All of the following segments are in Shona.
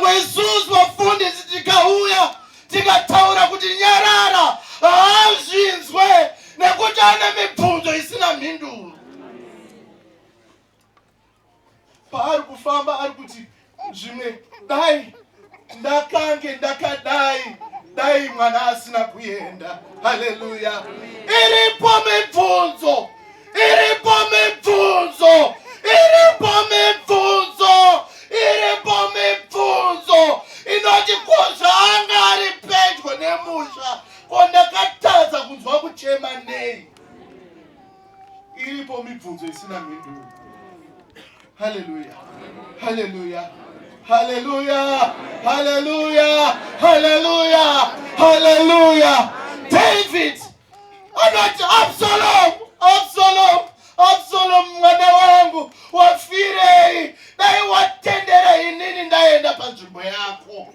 nyangwe isusu vafundisi tikauya tikataura kuti Nyarara haazvinzwe nekuti ane mibvunzo isina mhinduro. Paari kufamba ari kuti zvimwe dai ndakange ndakadai, dai mwana asina kuenda. Haleluya. Iripo mibvunzo, iripo mibvunzo, iripo mibvunzo, iripo mibvunzo inoti kozvanga ari pedyo nemusha kondakatadza kunzwa kuchema nei. Iripo mibvunzo isina mhinduro. Haleluya. Haleluya. Haleluya. Haleluya. Haleluya. Haleluya. David anoti Absalom mwana wangu wafirei, dai watendera inini ndaenda panzvimbo yako.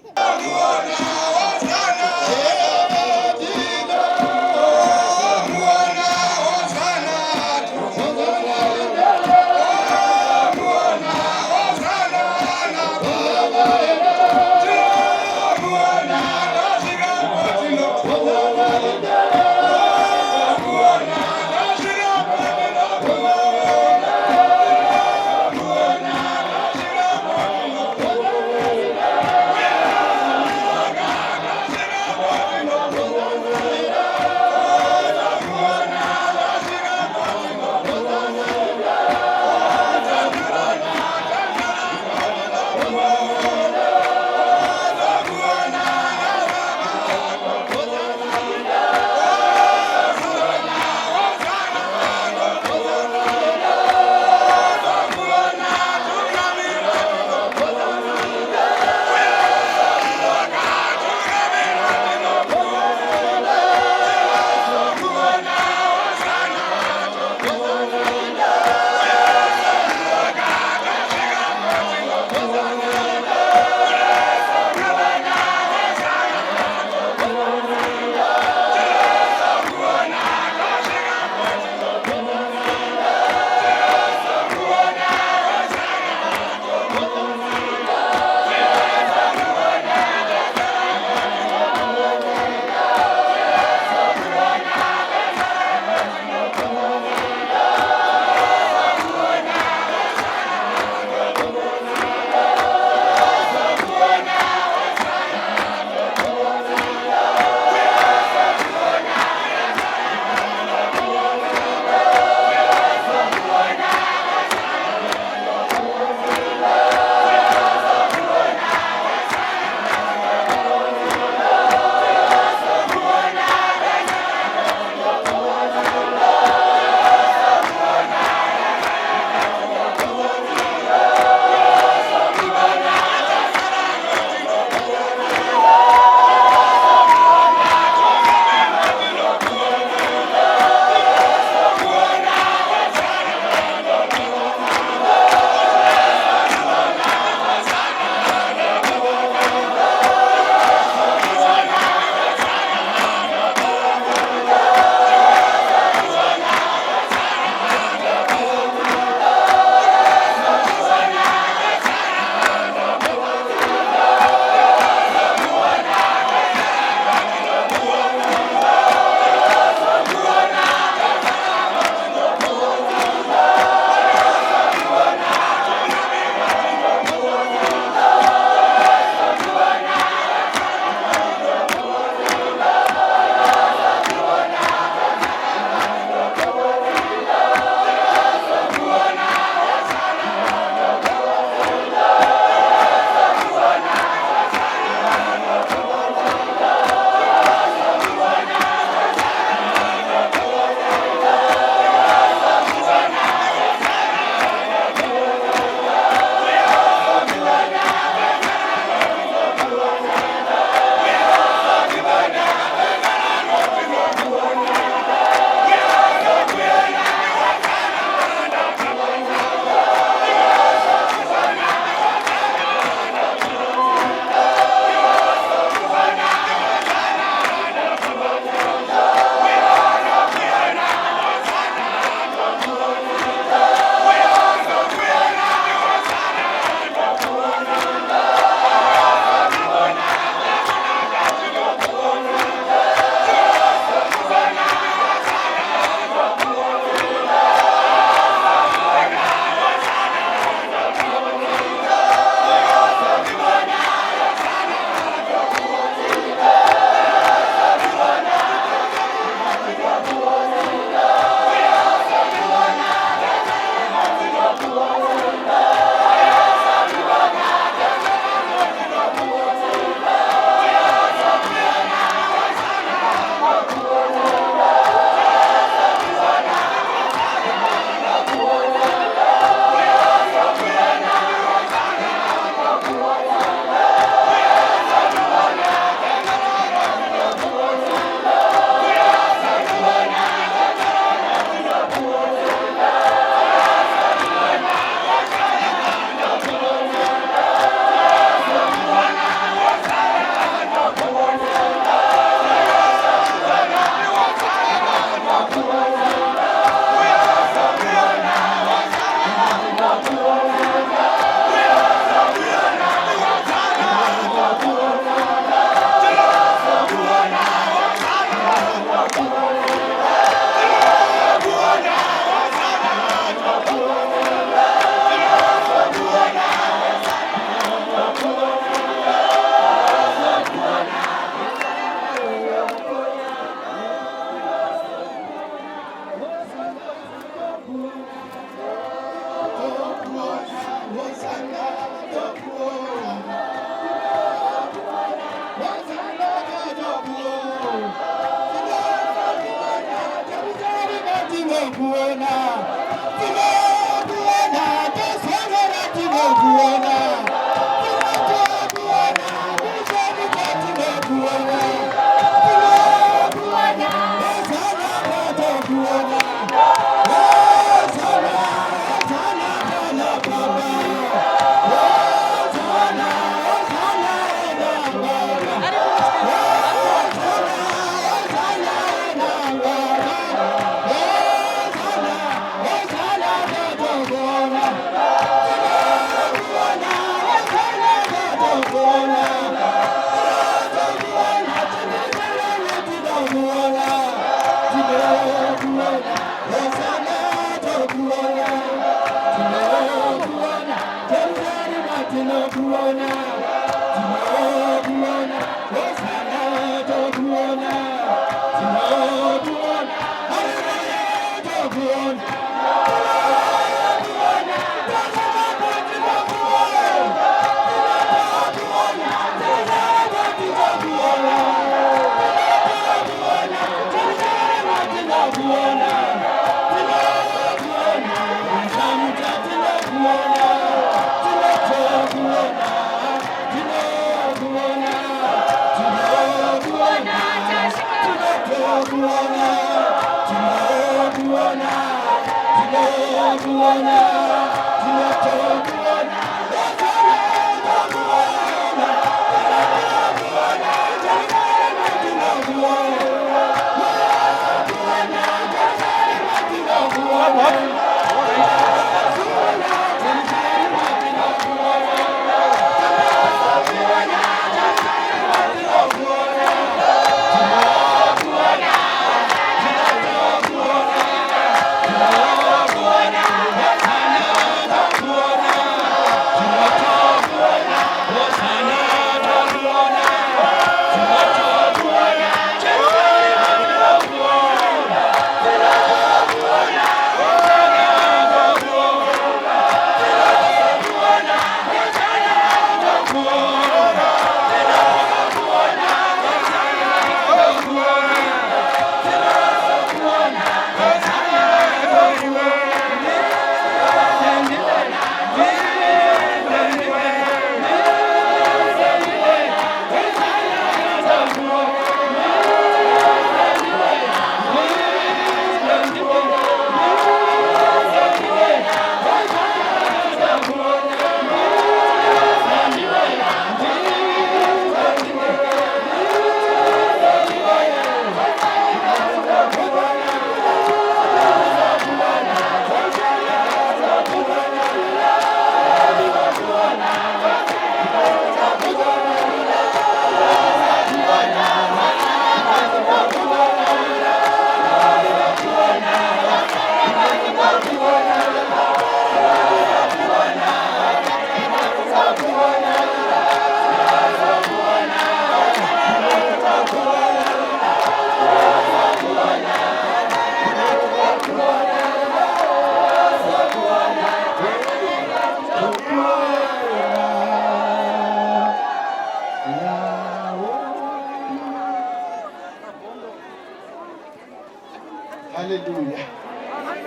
Haleluya.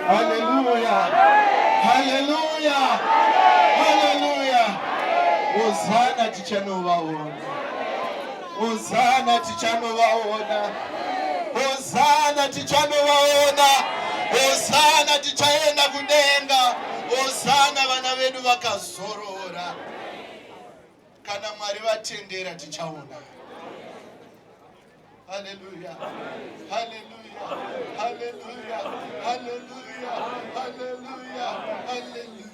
Haleluya. Haleluya. Haleluya. Hosana tichano waona. Hosana tichano waona. Hosana tichano waona. Hosana tichaenda kudenga. Hosana vana vedu vakazorora. Kana Mwari vatendera tichaona. Hallelujah. Hallelujah. Hallelujah. Hallelujah. Hallelujah. Hallelujah.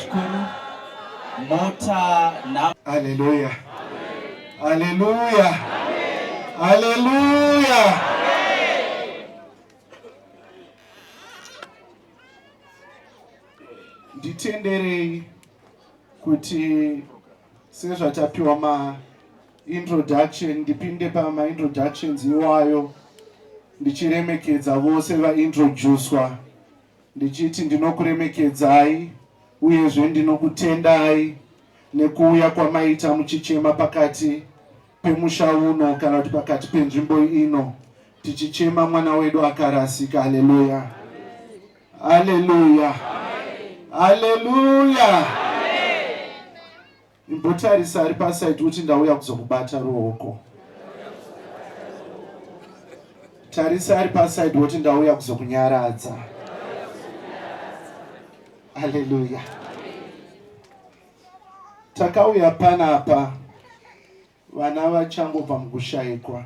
chikuru mota na Haleluya. Haleluya. Haleluya. Nditenderei kuti sezvatapiwa introduction ndipinde introductions iwayo ndichiremekedza vose vaintroducedwa ndichiti ndinokuremekedzai uyezve ndinokutendai nekuuya kwamaita muchichema pakati pemusha uno kana kuti pakati penzvimbo ino tichichema mwana wedu akarasika. Haleluya. Haleluya. Haleluya. Imbotarisa ari pasaidi kuti ndauya kuzokubata ruoko. Tarisa ari pasaidi kuti ndauya kuzokunyaradza. Haleluya. Takauya panapa vana vachangobva mukushayikwa,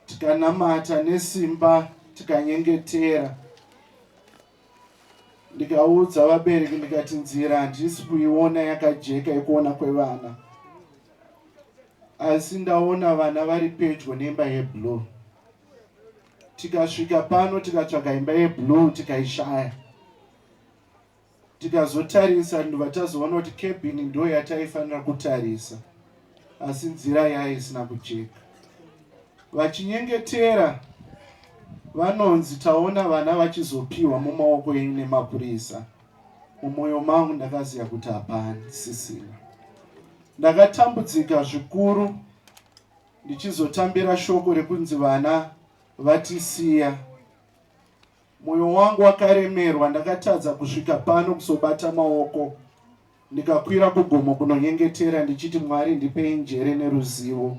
tikanamata nesimba, tikanyengetera. Ndikaudza vabereki ndikati nzira handisi kuiona yakajeka yekuona kwevana, asi ndaona vana vari pedyo neimba yeblue. Tikasvika pano tikatsvaga imba yeblue tikaishaya. Tikazotarisa ndobva tazoona kuti cabin ndo yataifanira kutarisa, asi nzira yaisina kujeka. Vachinyengetera vanonzi taona vana vachizopiwa mumaoko enyu nemapurisa. Mumwoyo mangu ndakaziva kuti hapana, sisina. Ndakatambudzika zvikuru ndichizotambira shoko rekunzi vana vatisiya. Mwoyo wangu wakaremerwa, ndakatadza kusvika pano kuzobata maoko. Ndikakwira kugomo kunonyengetera ndichiti Mwari ndipei njere neruzivo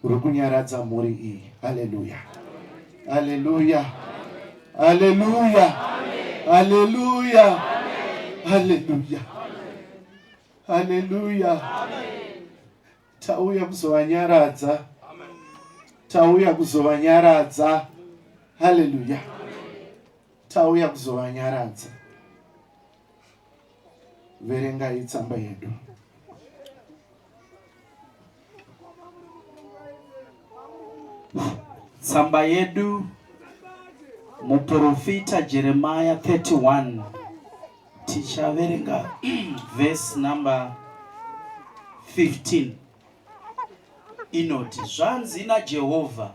rwekunyaradza mhuri iyi. Haleluya. Haleluya. Haleluya. Haleluya. Haleluya. Haleluya. Tauya kuzovanyaradza. Tauya kuzovanyaradza. Haleluya. Tauya kuzovanyaradza. Verengai tsamba yedu. Tsamba yedu muprofita Jeremiah 31 tichaverenga verse number 15. Inoti, zvanzi naJehovha,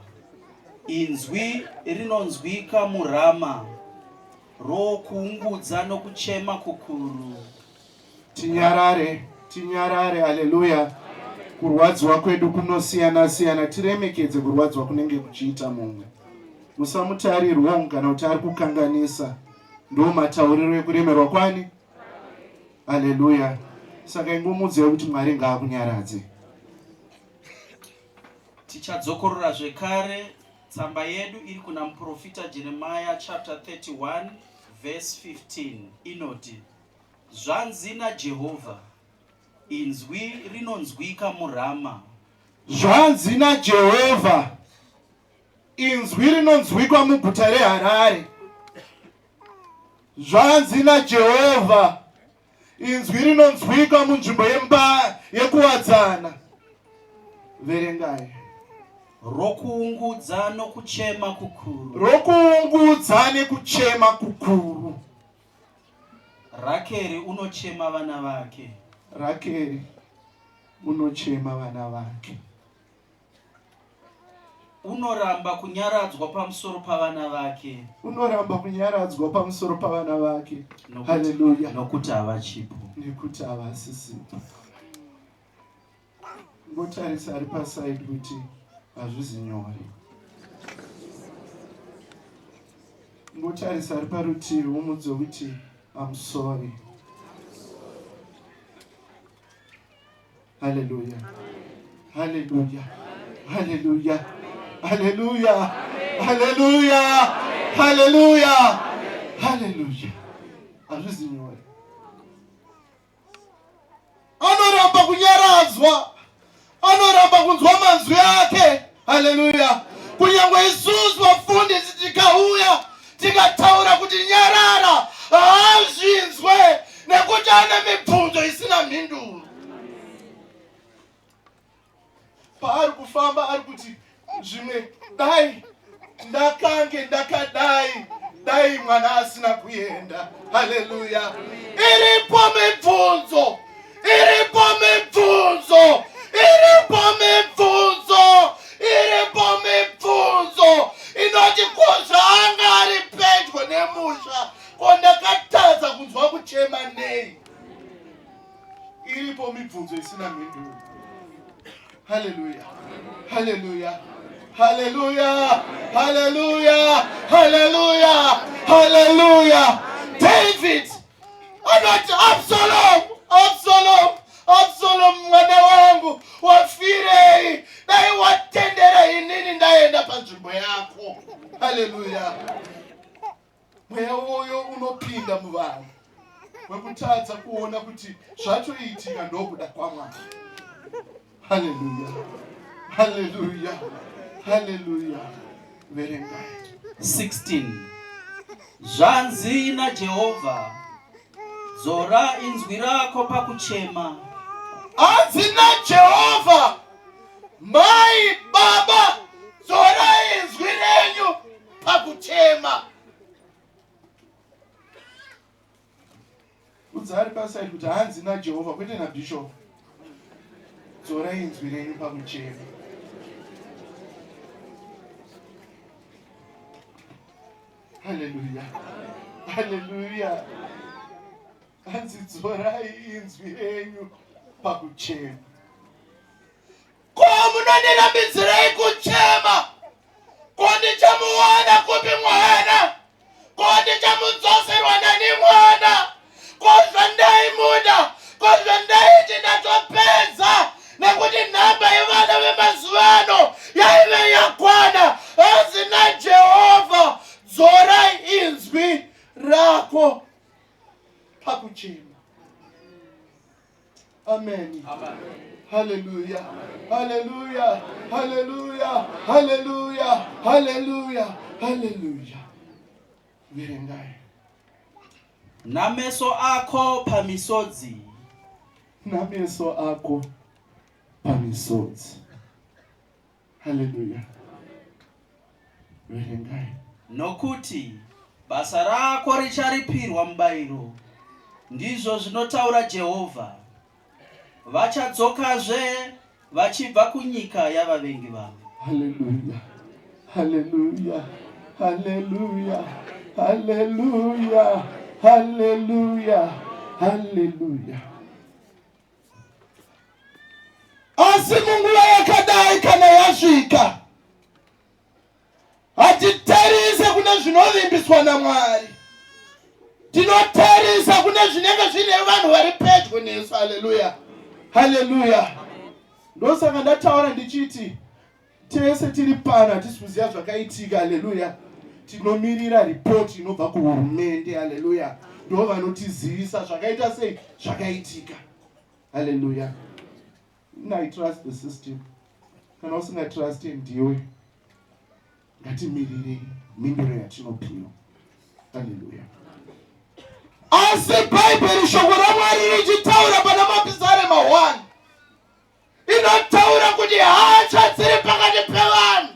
inzwi rinonzwika muRama, rokuungudza nokuchema kukuru. Tinyarare. Haleluya. Kurwadziwa kwedu kunosiyana siyana, tiremekedze kurwadziwa kunenge kuchiita mumwe. Musamutarirwa kana kuti ari kukanganisa. Ndo matauriro ekuremerwa kwani. Haleluya. Saka ingomudziwe kuti Mwari ngaakunyaradze. Tichadzokorora zvekare tsamba yedu iri kuna muprofita Jeremiah chapter 31 verse 15. Inoti, zvanzi naJehovha, inzwi rinonzwika muRama. Zvanzi naJehovha, inzwi rinonzwika muguta reHarare. Zvanzi naJehovha, inzwi rinonzwika munzvimbo yemba yekuwadzana. Verengai. Rokuungudza nokuchema kukuru. Rokuungudza nekuchema kukuru. Rakeri unochema vana vake. Rakeri unochema vana vake. Unoramba kunyaradzwa pamusoro pavana vake. Unoramba kunyaradzwa pamusoro pavana vake. Haleluya. Nokuti havachipo. Nekuti havasisipo. Ngotarisa ari pasaidi kuti hazvizi nyore. Ngotarisa ari parutivi umudze kuti I'm sorry. Hallelujah. Hallelujah. Hallelujah. Hallelujah. Hallelujah. Hallelujah. Hallelujah. Hazvizi nyore. Anoramba kunyaradzwa. Anoramba kunzwa manzwi ake. Hallelujah. Kunyangwe isusu vafundisi tikauya tikataura kuti nyarara, hazvinzwe nekuti ane mibvunzo isina mhinduro. Paari kufamba ari kuti zvimwe dai ndakange ndakadai, dai mwana asina kuenda. Haleluya. Iripo mibvunzo, iripo mibvunzo, iripo mibvunzo, iripo mibvunzo inoti kuzvanga ari pedyo nemusha, ko ndakatadza kunzwa kuchema nei. Iripo mibvunzo isina mhinduro. Haleluya. Haleluya. Haleluya. Haleluya. Haleluya. Haleluya. David anoti Absalom mwana wangu wafirei, dai watendera inini ndaenda panzvimbo yako. Haleluya. Mweya uyo unopinda muvanhu wekutadza kuona kuti zvatoitika ndokuda kwaMwari. Haleluya. Haleluya. Haleluya. Verengai. 16. Zvanzi naJehovha, dzora inzwi rako pakuchema. Anzi naJehovha, mai baba, dzora inzwi renyu pakuchema. Udzari pasai kuti hanzi naJehovha kwete naBishop. Dzora inzwi renyu pakuchema. Haleluya. Haleluya. Hanzi dzorai inzwi renyu pakuchema. Ko munondirambidzirei kuchema? Ko ndichamuwana kupi mwana? Ko ndichamudzoserwa nani mwana? Ko zvandaimuda, ko zvandaiti ndatopedza, nekuti nhamba yevana vemazuva ano yaive yakwana. Hanzi naJehovha, dzorai inzwi rako pakuchema. Amen. Haleluya. Haleluya. Haleluya. Haleluya. Haleluya. Haleluya. Verengai. Nameso ako pamisodzi. Nameso ako pamisodzi. Haleluya. Verengai. Nokuti basa rako richaripirwa mubayiro, ndizvo zvinotaura Jehovha. Vachadzokazve vachibva kunyika yavavengi vavo. Haleluya. Haleluya. Haleluya. Haleluya. Haleluya. Haleluya. Asi munguva yakadai kana yasvika, hatitarise kune zvinovimbiswa naMwari. Tinotarisa kune zvinenge zvine vanhu vari pedyo nesu. Haleluya. Haleluya. Ndosaka ndataura ndichiti tese tiri pano hatisi kuziva zvakaitika. Haleluya. Tinomirira ripoti inobva kuhurumende. Haleluya. Ndo vanotizivisa zvakaita sei zvakaitika. Haleluya. I trust the system. Kana usingatrust ndiwe, ngatimirire mhinduro yatinopiwa. Haleluya. Asi Bhaibheri shoko raMwari richitaura pana Mapizarema 1, inotaura kuti hacha dziri pakati pevanhu.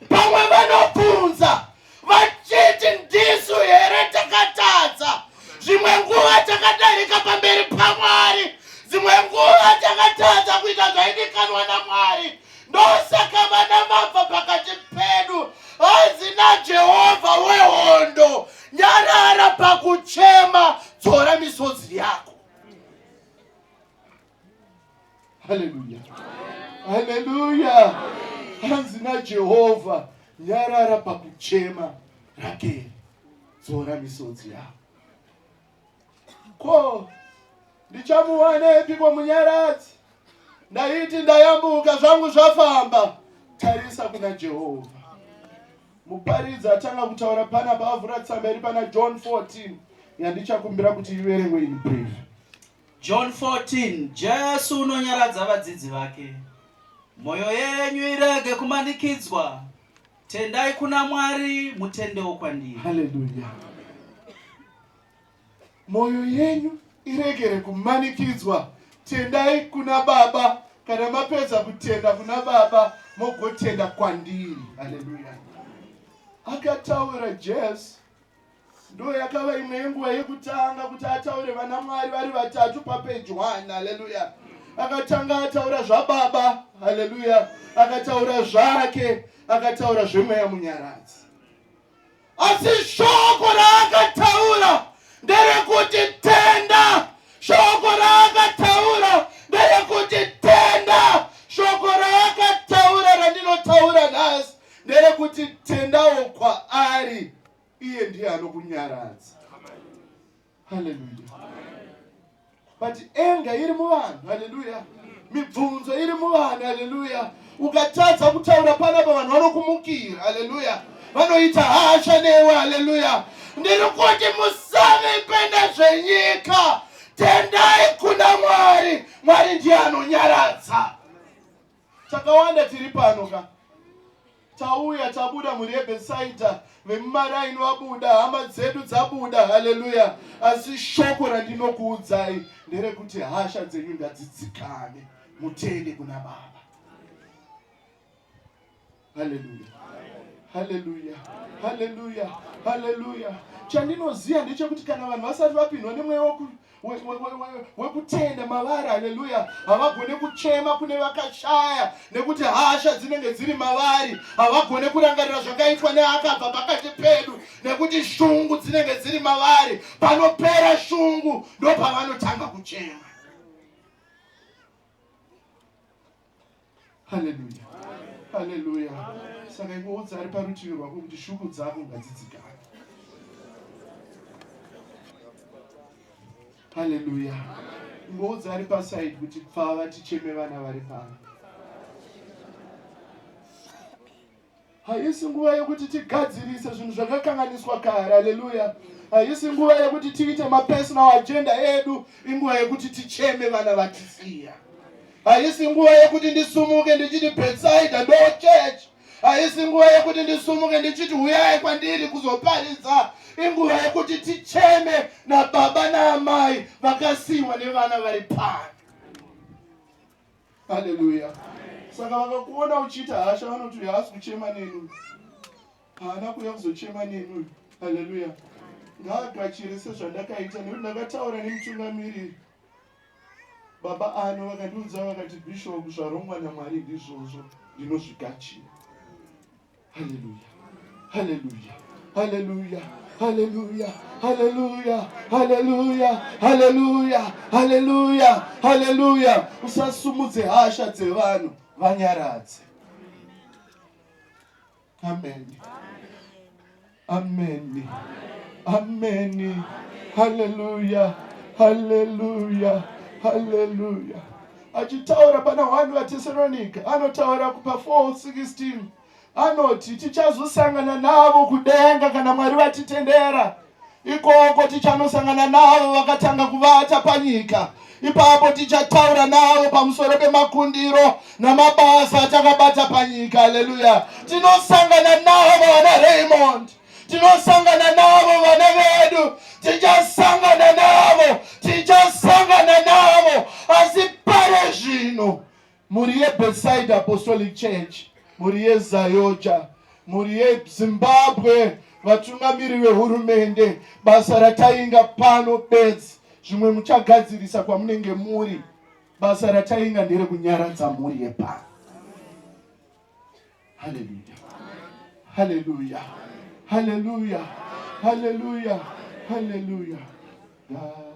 Pamwe vanobvunza vachiti ndisu here takatadza. Zvimwe nguva takadarika pamberi paMwari, dzimwe nguva takatadza kuita zvaidikanwa naMwari. Ndosaka vana vabva pakati pedu. Hanzi naJehovha wehondo, nyarara pakuchema, dzora misodzi yako. Haleluya. Haleluya. Hanzi naJehovha, nyarara pakuchema, Rakeri, dzora misodzi yako. Ko ndichamuwanepiko munyaradzi? Ndaiti ndayambuka zvangu zvafamba. Tarisa kuna Jehovha. Muparidzi atanga kutaura pana bavhura tsamba iri pana John 14 yandichakumbira kuti iverengwe in brief. John 14. Jesu unonyaradza vadzidzi vake. Moyo yenyu irege kumanikidzwa. Tendai kuna Mwari, mutendewo kwandiri. Haleluya. Moyo yenyu iregere kumanikidzwa. Tendai kuna Baba, kana mapedza kutenda kuna Baba mogotenda kwandiri. Haleluya. Akataura Jesu, ndo yakava imwe yenguva yekutanga kuti ataure vana Mwari vari vatatu papage 1. Haleluya. Akatanga ataura zvaBaba. Haleluya. Akataura zvake, akataura zvemweya munyaradzi. Asi shoko raakataura nderekuti tenda. Shoko raakataura nderekuti tenda. Shoko raakataura randinotaura nhasi nderekuti tendawo kwaari, iye ndiye anokunyaradza. Haleluya. But enga iri muvanhu. Haleluya. Mibvunzo iri muvanhu. Haleluya. Ukatadza kutaura panapa vanhu vanokumukira. Haleluya. Vanoita hasha newe. Haleluya. Ndirikuti musave penda zvenyika, tendai kuna Mwari. Mwari ndiye anonyaradza. Takawanda tiri pano ka tauya tabuda muri yeBhesaidha, vemumaraini wabuda, hama dzedu dzabuda. Haleluya. Asi shoko randinokuudzai nderekuti hasha dzenyu ngadzidzikane, mutende kuna Baba. Haleluya. Haleluya. Haleluya. Haleluya. Chandinoziva ndechekuti kana vanhu vasati vapindwa nemweya wekutenda mavari. Haleluya. Havagone kuchema kune vakashaya nekuti hasha dzinenge dziri mavari. Havagone kurangarira zvakaitwa neakabva pakati pedu nekuti shungu dzinenge dziri mavari. Panopera shungu ndo pavanotanga kuchema. Haleluya. Haleluya. Saka ingoudza ari parutivi rwako kuti shungu dzako ngadzidzikane. Haleluya. Ingoudza ari pasaidi kuti pfava ticheme vana vari pano. Haisi nguva yekuti tigadzirise zvinhu zvakakanganiswa kare. Haleluya. Haisi nguva yekuti tiite mapersonal agenda edu. Inguva yekuti ticheme vana vatisiya. Haisi nguva yekuti ndisumuke ndichiti Bethsaida no church. Haisi nguva yekuti ndisumuke ndichiti uyai kwandiri kuzoparidza. Inguva yekuti ticheme naBaba naamai vakasiyiwa nevana vari pano. Haleluya. Saka vakakuona uchiita hasha vanoti haasi kuchema nenu, haana kuuya kuzochema nenu. Haleluya. Ngaagachire sezvandakaita nekuti ndakataura nemutungamiriri Baba ano vakandiudza vakati Bishop, zvarongwa naMwari ndizvozvo, ndinozvigachira. Haleluya. Haleluya. Haleluya. Haleluya. Haleluya. Haleluya. Haleluya. Haleluya. Haleluya. Usasumudze hasha dzevanhu vanyaradze. Amen. Amen. Amen. Haleluya. Haleluya. Haleluya. Achitaura pana 1 vaTesalonika anotaura kupa 4:16. Anoti tichazosangana navo kudenga kana Mwari vatitendera. Ikoko tichanosangana navo vakatanga kuvata panyika. Ipapo tichataura navo pamusoro pemakundiro namabasa atakabata panyika. Haleluya. Tinosangana navo vana Raymond, tinosangana navo vana vedu, tichasangana navo, tichasangana navo. Asi pare zvino muri yeBhesaidha Apostolic Church, muri yeZayoja, muri yeZimbabwe, vatungamiri vehurumende, basa ratainga pano bedzi, zvimwe muchagadzirisa kwamunenge muri. Basa ratainga ndere kunyaradza muri yepano. Haleluya. Haleluya. Haleluya. Haleluya. Haleluya. No!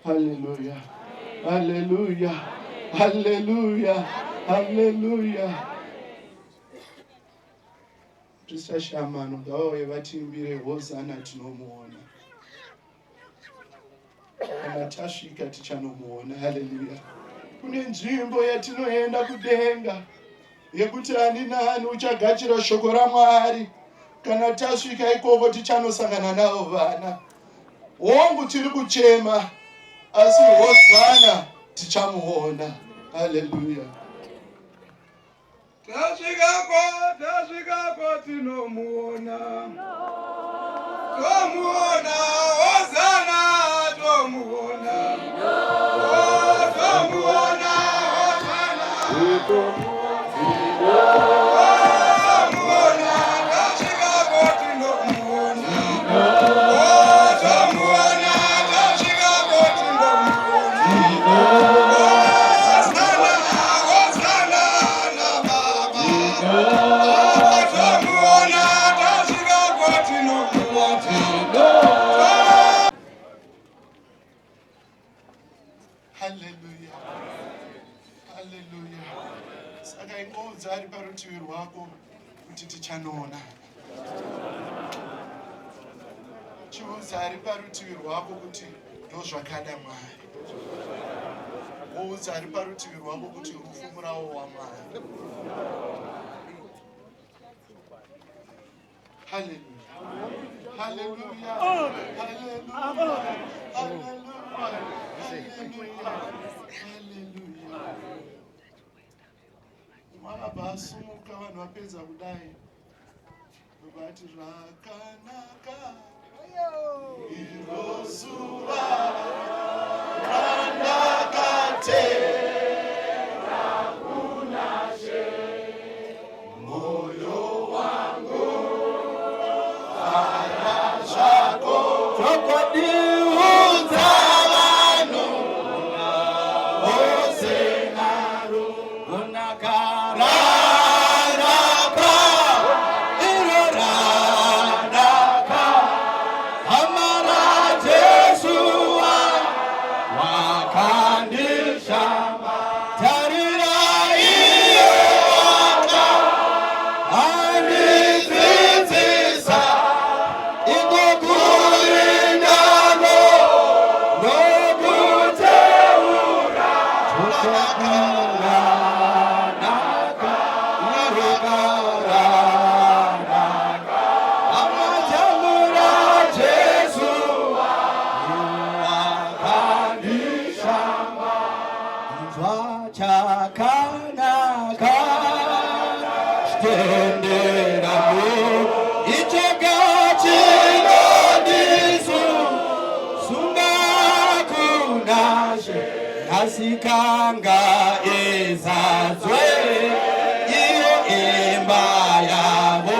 Hallelujah. Hallelujah. Hallelujah. Hallelujah. Tisashamano ngauye vatimbire hosana tinomuona. Kana tasvika tichanomuona. Hallelujah. Kune nzvimbo yatinoenda kudenga yekuti ani nani uchagachira shoko raMwari. Kana tasvika ikoko tichanosangana navo vana. Hongu tiri kuchema asi hosana tichamuona. Hallelujah. Tasvikako tinomuona. Tomuona hosana tomuona. Tomuona hosana. Tomuona tasvikako tinomuona. Tomuona tasvikako tinomuona. Hosana na baba. Tomuona tasvikako tinomuona. Hallelujah. Hallelujah. Saka ingodza ari parutivi rwako kuti tichanoona. Chiudza ari parutivi rwako kuti ndozvakada Mwari. Woudza ari parutivi rwako kuti rufumurawo waMwari. Hallelujah. Hallelujah. Hallelujah. Hallelujah. Hallelujah. Hallelujah. Mwabasumuka vanhu vapedza kudai vati zvakanaka iro zuva randakatera kuna She moyo wangu fara zvako zvokodiudza vanhu vose naro kunakara Asikanga ezazwe iyo imba yabo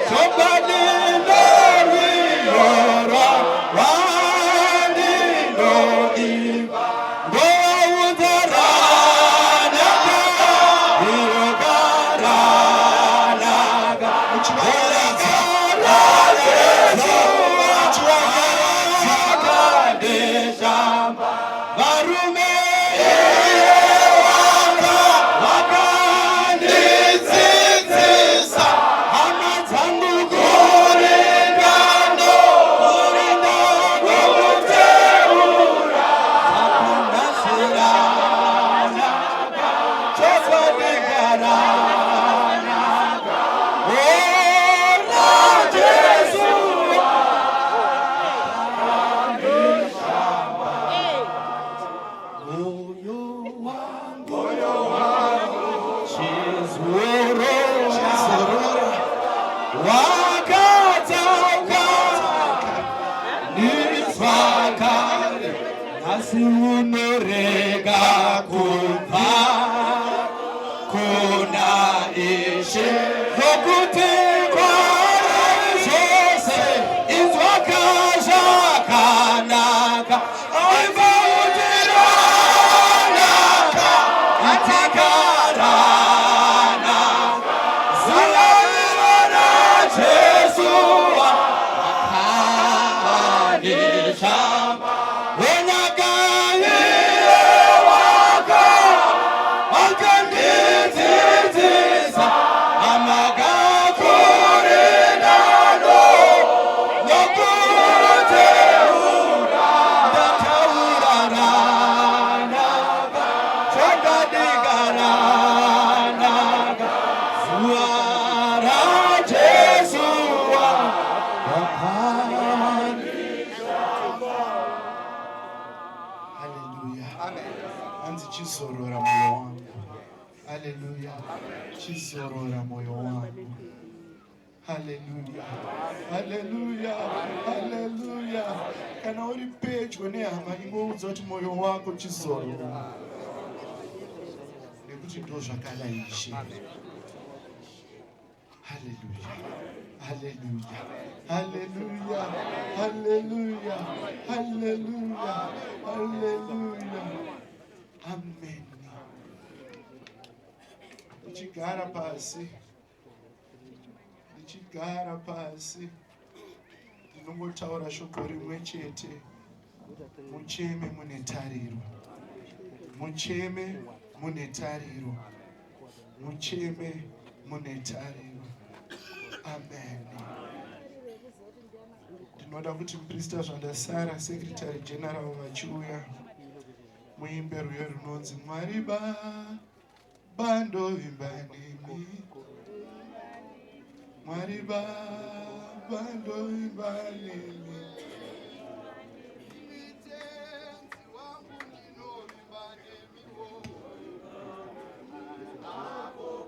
chobadino riyora wandino imba ngoudzaranaka irokaranaka uchwarakandeshamba varume unorega kubva kuna Ishe nokuti kwaari zvose inzwaka zvakanaka aibvautiranaka itikaranaka zulaviro raJesu akandishamba chizorora moyo wangu. Haleluya. Chizorora moyo wangu. Haleluya. Haleluya. Haleluya. Kana uri pedyo nehama ingoudza kuti moyo wako chizorora. Nekuti ndo zvakada Ishe. Haleluya. Haleluya. Haleluya. Haleluya. Haleluya. Haleluya. Amen. Ndichigara pasi ndinongotaura shoko rimwe chete. Mucheme mune tariro. Mucheme mune tariro. Mucheme mune tariro. Amen. Ndinoda kuti muprista zvandasara secretary general vachiuya muimbe rwiyo runonzi Mwari Baba ndovimba nemi. Mwari Baba ndovimba nemi. Apo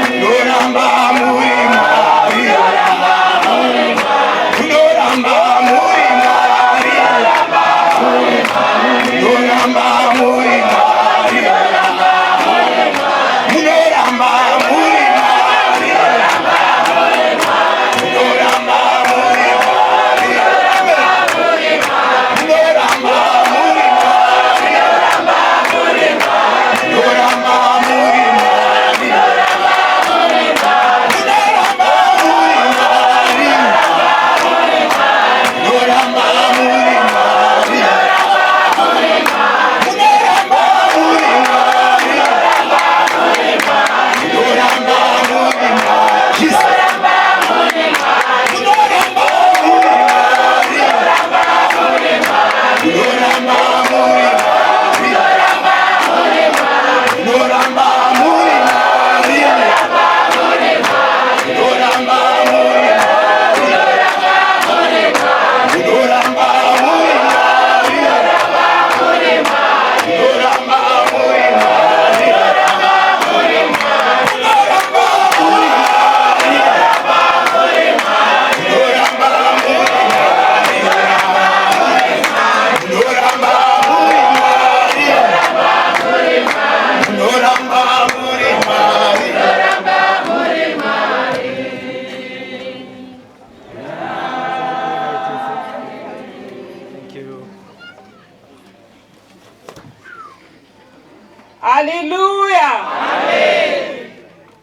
Haleluya.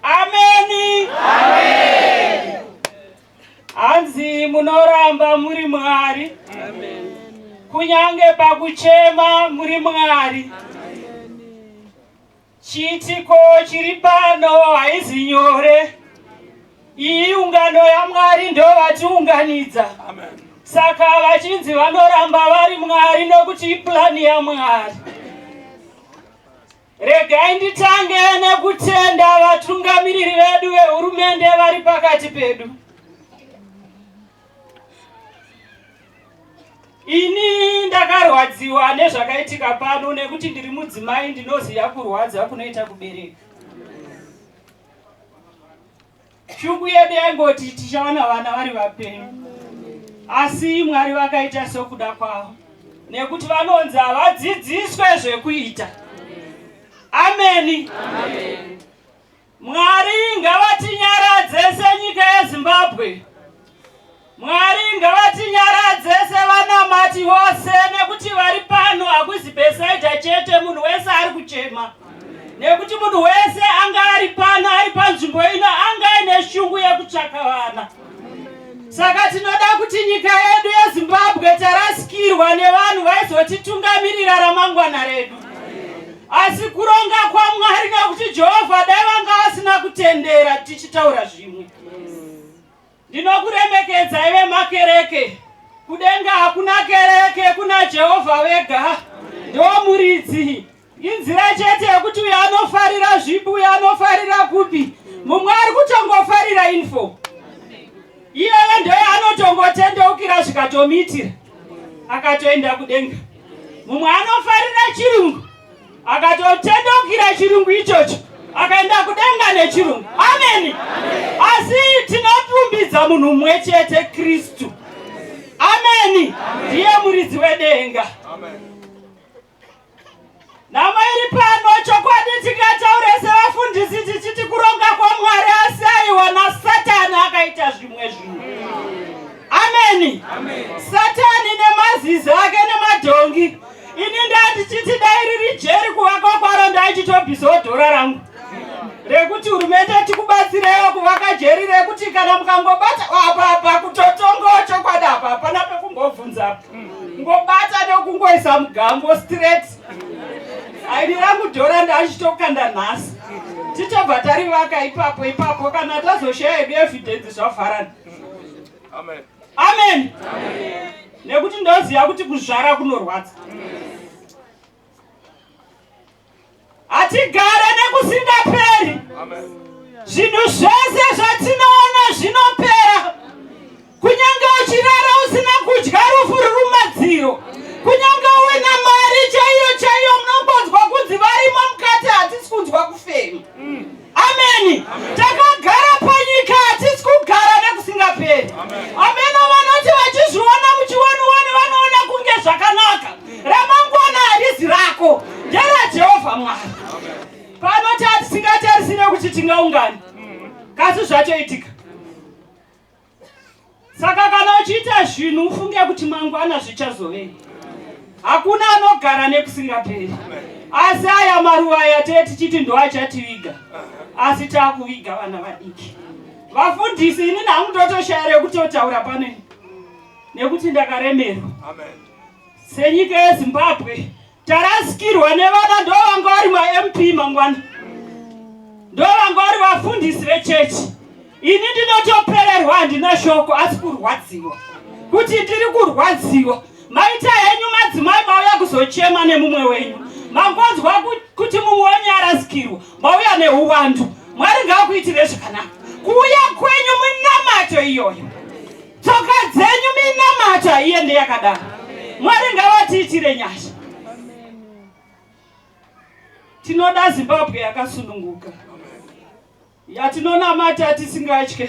Ameni. Hanzi munoramba muri Mwari. Kunyange pakuchema muri Mwari. Chitiko chiri pano haizi nyore. Iyi ungano yaMwari ndo vatiunganidza. Saka vachinzi vanoramba vari Mwari nokuti iplani yaMwari. Regai nditange nekutenda vatungamiriri vedu vehurumende vari pakati pedu. Ini ndakarwadziwa nezvakaitika pano nekuti ndiri mudzimai ndinoziva kurwadza kunoita kubereka. Shungu yedu yaingoti tichawana vana vari vapenyu. Asi Mwari vakaita sokuda kwavo. Nekuti vanonzi vadzidziswe zvekuita. Ameni. Mwari ngavatinyaradze senyika yeZimbabwe. Mwari ngavatinyaradze sevanamati vose nekuti vari pano hakuzi Bethsaida chete munhu wese ari kuchema. Nekuti munhu wese anga ari pano ari panzvimbo ino anga ine shungu yekutsvaka vana. Saka tinoda kuti nyika yedu yeZimbabwe tarasikirwa nevanhu vaizotitungamirira ramangwana redu. Asi kuronga kwaMwari nekuti Jehovha dai vanga vasina kutendera tichitaura zvimwe. Ndinokuremekedza ive makereke. Kudenga hakuna kereke, kuna Jehovha vega. Ndo muridzi. Inzira chete yekuti uyo anofarira zvipu, uyo anofarira kupi. Mumwe ari kutongofarira info. Iyeye ndo anotongotendeukira zvikatomitira. Akatoenda kudenga. Mumwe anofarira chirungu. Akatotendeukira chirungu ichocho. Akaenda kudenga nechirungu. Amen. Asi tinotumbidza munhu mumwe chete, Kristu. Amen. Ndiye muridzi wedenga. Nama iri pano chokwadi tikataure sevafundisi tichiti kuronga kwaMwari asi aiwa naSatani akaita zvimwe zvinhu. Amen. Satani nemazizi ake nemadhongi. Ini ndandichiti dai riri jeri kuvakwa kwaro ndaichitobvisawo dhora rangu. Rekuti hurumende tikubatsirewo kuvaka jeri rekuti kana mukangobata apa kutotongawo chokwadi apa hapana pekumbobvunza. Ngobata nekungoisa mugambo straight. Aidi rangu dhora ndachitokanda nhasi. Tichobva tarivaka ipapo kana tazoshaya evidence zvavharana. Amen. Nekuti ndoziva kuti kuzvara kunorwadza. Hatigare nekusingaperi. Zvinhu zvose zvatinoona zvinopera. Kunyange uchirara usina kudya rufu ruri mumadziro. Kunyange uina mari chaiyo munongonzwa kunzi varimo mukati hatisi kunzwa kufema. Amen. Takagara panyika hatisi kugara nekusingaperi. Amen. Vanoti vachizviona muchiwani vanoona kunge zvakanaka. Ramangwana harizi rako. Ndera Jehovha Mwari. Panoti hatisingatarisire kuti tingaungana. Kasi zvatoitika. Saka kana uchiita zvinhu ufunge kuti mangwana zvichazovei. Hakuna anogara nekusingaperi. Asi aya maruva yatete tichiti ndo achativiga. Asi takuviga vana vadiki. Vafundisi ini nhamutotoshaya rekutotaura pano. Nekuti ndakaremerwa. Senyika yeZimbabwe tarasikirwa nevana ndo vanga vari maMP mangwana. Ndo vanga vari vafundisi vechechi. Ini ndinotopererwa handina shoko asi kurwadziwa. Kuti ndiri kurwadziwa. Maita henyu madzimai mauya kuzochema nemumwe wenyu. Mangonzwa kuti mumwe wenyu arasikirwa. Mauya neuwandu. Mwari ngaakuitire zvakanaka. Kuuya kwenyu minamato iyoyo. Tsoka dzenyu minamato iende yakadaro. Mwari ngavatiitire nyasha. Tinoda Zimbabwe yakasununguka. Yatinonamata tisingatye.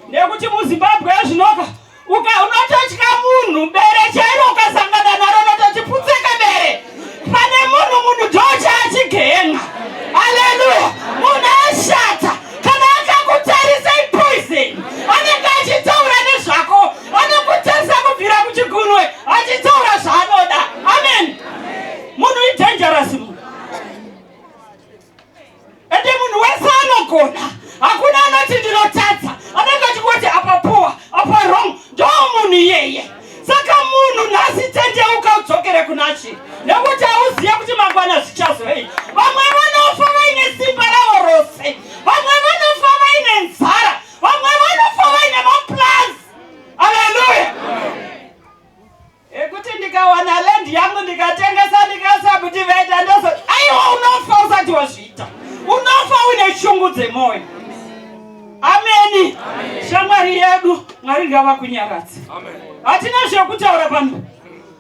Nekuti muZimbabwe zvinoka unototya munhu bere chairo ukasangana naro unototiputseka bere. Pane munhu dhocha achigenga. Haleluya. Munhu ashata. Kana akakutarisa ipoison. Anenge achitaura nezvako. Anokutarisa kubvira kuchigunwe. Achitaura zvaanoda. Amen. Munhu idangerous munhu. shamwari yedu. Mwari ngavakunyaradze. Hatina zvekutaura pano.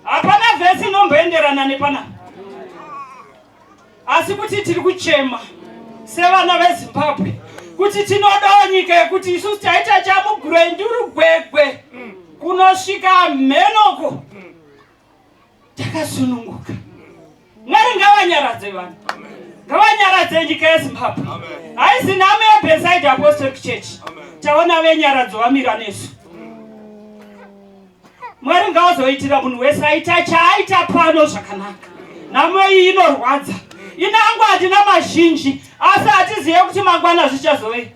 Hapana vhesi inomboenderana nepana. Asi kuti tiri kuchema sevana veZimbabwe kuti tinodawo nyika yekuti isusu taita chamugurenduru gwegwe kunosvika mhenoko takasununguka. Mwari ngavanyaradze vanhu. Ngavanyaradze nyika yeZimbabwe. Haisi nhamo yeBethsaida Apostolic Church. Taona venyaradzo vamira nesu. Mwari ngavazoitira munhu wese aita chaaita pano zvakanaka. Nhamo iyi inorwadza. Inangu hatina mazhinji asi hatizive kuti mangwana zvichazove.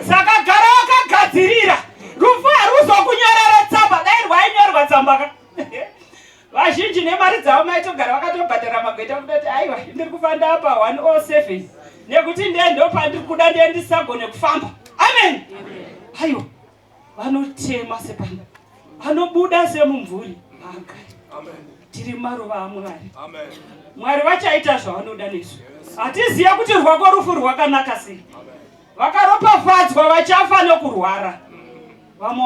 Saka gara wakagadzirira rufu haruzokunyorera tsamba. Dai rwainyorwa tsamba vazhinji nemari dzavo maitogara vakatobhadhara magweta kutoti aiwa ndiri kufanda apa 107 nekuti ndendopandiri kuda ndendisagone kufamba. Amen. Aiwa vanotema sepanda vanobuda semumvuri agari. Tiri maruva aMwari. Mwari vachaita zvavanoda nesu. Hatizive kuti rwako rufu rwakanaka sei. Vakaropafadzwa vachafa nokurwara. Vamwe